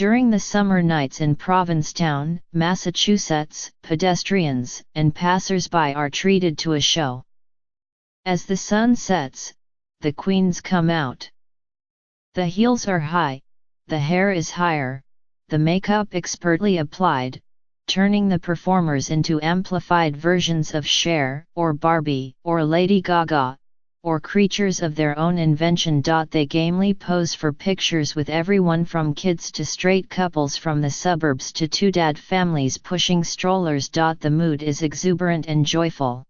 During the summer nights in Provincetown, Massachusetts, pedestrians and passers-by are treated to a show. As the sun sets, the queens come out. The heels are high, the hair is higher, the makeup expertly applied, turning the performers into amplified versions of Cher, or Barbie, or Lady Gaga, or creatures of their own invention. They gamely pose for pictures with everyone from kids to straight couples from the suburbs to two-dad families pushing strollers. The mood is exuberant and joyful.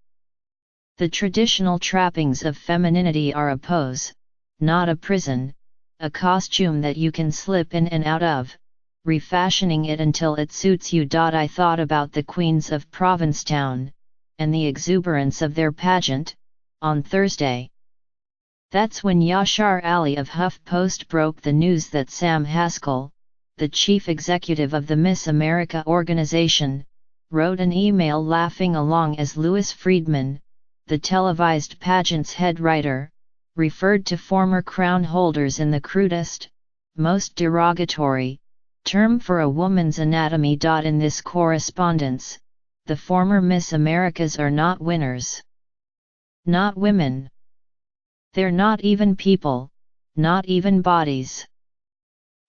The traditional trappings of femininity are a pose, not a prison, a costume that you can slip in and out of, refashioning it until it suits you. I thought about the queens of Provincetown, and the exuberance of their pageant, on Thursday. That's when Yashar Ali of HuffPost broke the news that Sam Haskell, the chief executive of the Miss America organization, wrote an email laughing along as Louis Friedman, the televised pageant's head writer, referred to former crown holders in the crudest, most derogatory term for a woman's anatomy. In this correspondence, the former Miss Americas are not winners. Not women. They're not even people, not even bodies.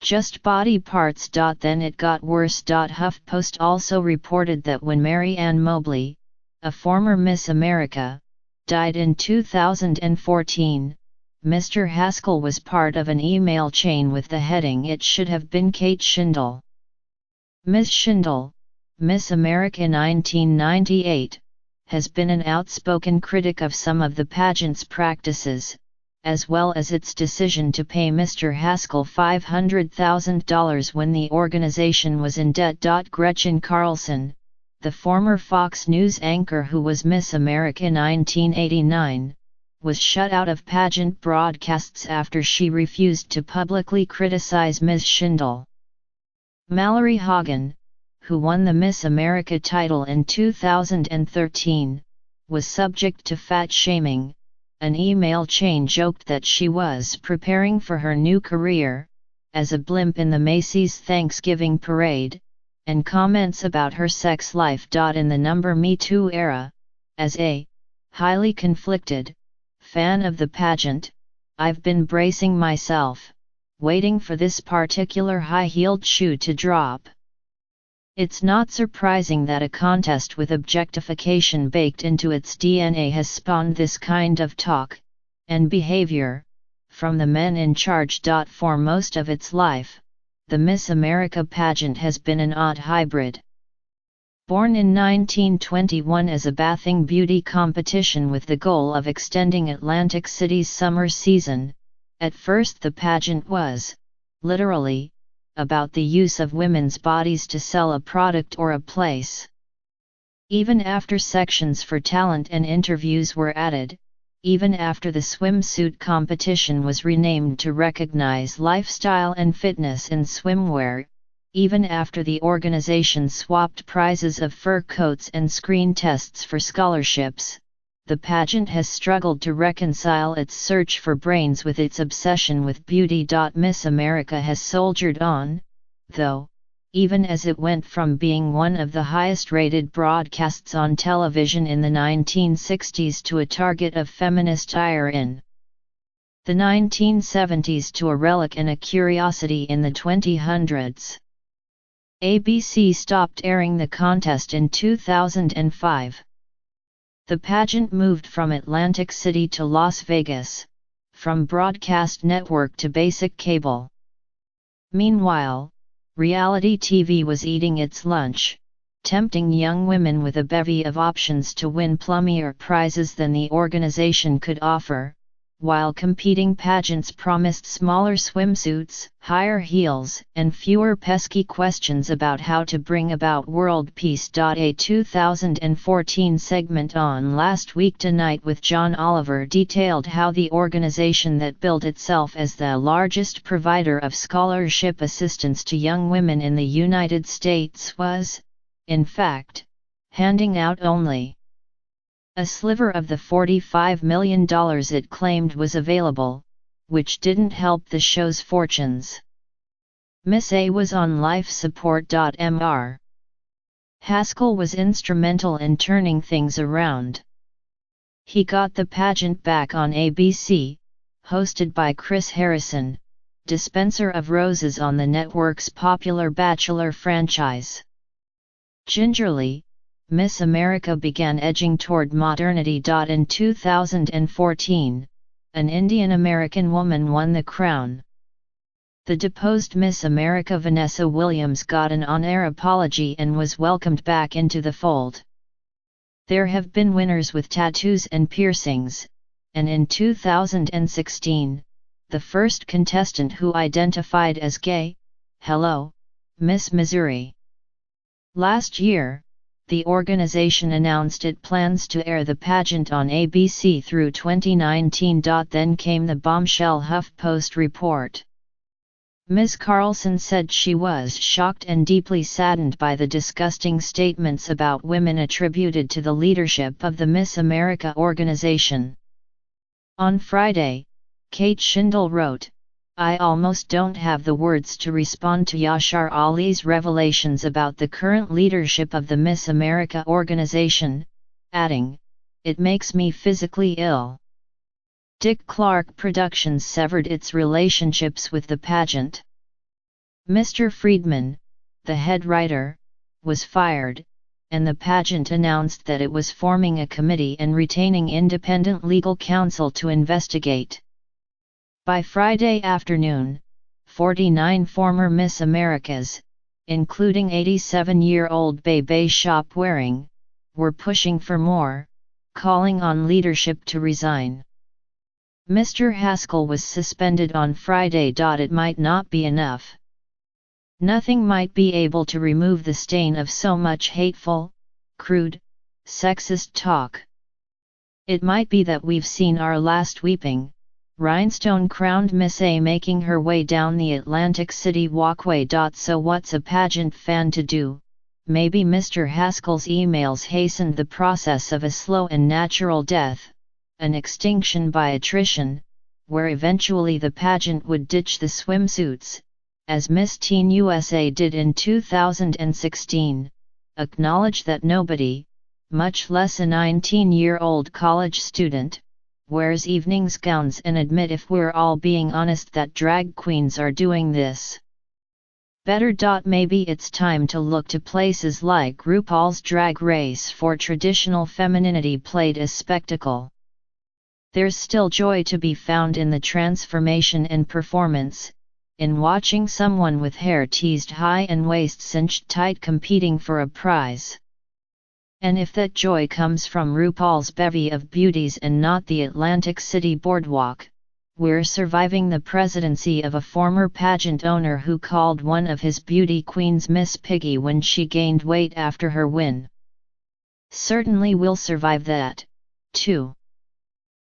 Just body parts. Then it got worse. HuffPost also reported that when Mary Ann Mobley, a former Miss America, died in 2014, Mr. Haskell was part of an email chain with the heading "It should have been Kate Shindle." Ms. Shindle, Miss America 1998, has been an outspoken critic of some of the pageant's practices, as well as its decision to pay Mr. Haskell $500,000 when the organization was in debt. Gretchen Carlson, the former Fox News anchor who was Miss America 1989, was shut out of pageant broadcasts after she refused to publicly criticize Ms. Shindle. Mallory Hagen, who won the Miss America title in 2013, was subject to fat shaming. An email chain joked that she was preparing for her new career, as a blimp in the Macy's Thanksgiving parade, and comments about her sex life. In the Me Too era, as a highly conflicted fan of the pageant, I've been bracing myself, waiting for this particular high-heeled shoe to drop. It's not surprising that a contest with objectification baked into its DNA has spawned this kind of talk and behavior from the men in charge. For most of its life, the Miss America pageant has been an odd hybrid. Born in 1921 as a bathing beauty competition with the goal of extending Atlantic City's summer season, at first the pageant was, literally, about the use of women's bodies to sell a product or a place. Even after sections for talent and interviews were added, even after the swimsuit competition was renamed to recognize lifestyle and fitness in swimwear, even after the organization swapped prizes of fur coats and screen tests for scholarships, the pageant has struggled to reconcile its search for brains with its obsession with beauty. Miss America has soldiered on, though, even as it went from being one of the highest-rated broadcasts on television in the 1960s to a target of feminist ire in the 1970s to a relic and a curiosity in the 2000s. ABC stopped airing the contest in 2005. The pageant moved from Atlantic City to Las Vegas, from broadcast network to basic cable. Meanwhile, reality TV was eating its lunch, tempting young women with a bevy of options to win plummier prizes than the organization could offer, while competing pageants promised smaller swimsuits, higher heels, and fewer pesky questions about how to bring about world peace. A 2014 segment on Last Week Tonight with John Oliver detailed how the organization that billed itself as the largest provider of scholarship assistance to young women in the United States was, in fact, handing out only a sliver of the $45 million it claimed was available, which didn't help the show's fortunes. Miss A was on life support. Mr. Haskell was instrumental in turning things around. He got the pageant back on ABC, hosted by Chris Harrison, dispenser of roses on the network's popular Bachelor franchise. Gingerly, Miss America began edging toward modernity. In 2014, an Indian-American woman won the crown. The deposed Miss America Vanessa Williams got an on-air apology and was welcomed back into the fold. There have been winners with tattoos and piercings, and in 2016, the first contestant who identified as gay, hello, Miss Missouri. Last year, the organization announced it plans to air the pageant on ABC through 2019. Then came the bombshell HuffPost report. Ms. Carlson said she was shocked and deeply saddened by the disgusting statements about women attributed to the leadership of the Miss America organization. On Friday, Kate Shindle wrote, "I almost don't have the words to respond to Yashar Ali's revelations about the current leadership of the Miss America organization," adding, "It makes me physically ill." Dick Clark Productions severed its relationships with the pageant. Mr. Friedman, the head writer, was fired, and the pageant announced that it was forming a committee and retaining independent legal counsel to investigate. By Friday afternoon, 49 former Miss Americas, including 87-year-old Bebe Shopwaring, were pushing for more, calling on leadership to resign. Mr. Haskell was suspended on Friday. It might not be enough. Nothing might be able to remove the stain of so much hateful, crude, sexist talk. It might be that we've seen our last weeping, rhinestone-crowned Miss A making her way down the Atlantic City walkway. So what's a pageant fan to do? Maybe Mr. Haskell's emails hastened the process of a slow and natural death, an extinction by attrition, where eventually the pageant would ditch the swimsuits, as Miss Teen USA did in 2016, acknowledge that nobody, much less a 19-year-old college student, wears evening gowns, and admit, if we're all being honest, that drag queens are doing this better. Maybe it's time to look to places like RuPaul's Drag Race for traditional femininity played as spectacle. There's still joy to be found in the transformation and performance, in watching someone with hair teased high and waist cinched tight competing for a prize. And if that joy comes from RuPaul's bevy of beauties and not the Atlantic City boardwalk, we're surviving the presidency of a former pageant owner who called one of his beauty queens Miss Piggy when she gained weight after her win. Certainly we'll survive that, too.